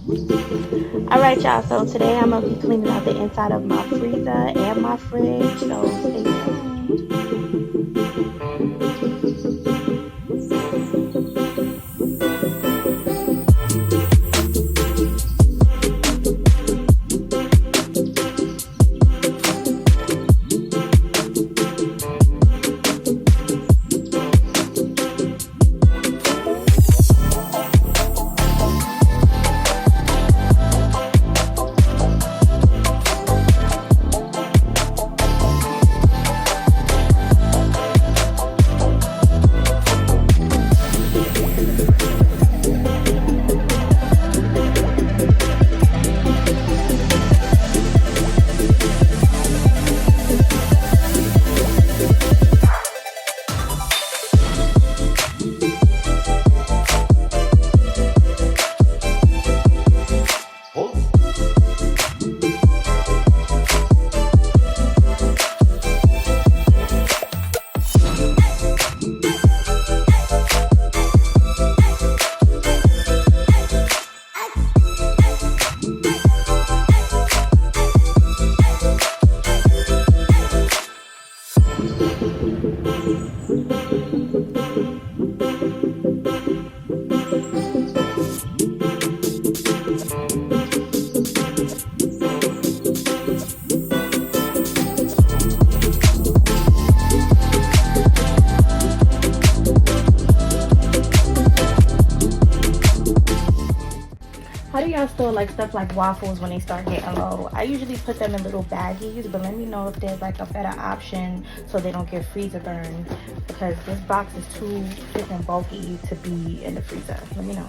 Alright, y'all, so today I'm gonna be cleaning out the inside of my freezer and my fridge, so stay tuned. How do y'all store like stuff like waffles when they start getting low? I usually put them in little baggies, but let me know if there's like a better option so they don't get freezer burned, because this box is too thick and bulky to be in the freezer. Let me know.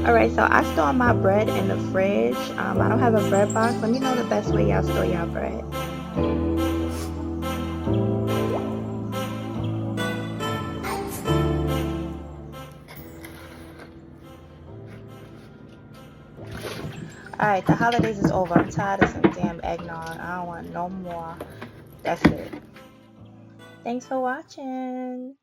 Alright, so I store my bread in the fridge. I don't have a bread box. Let me know the best way y'all store y'all bread. Alright, the holidays is over. I'm tired of some damn eggnog. I don't want no more. That's it. Thanks for watching.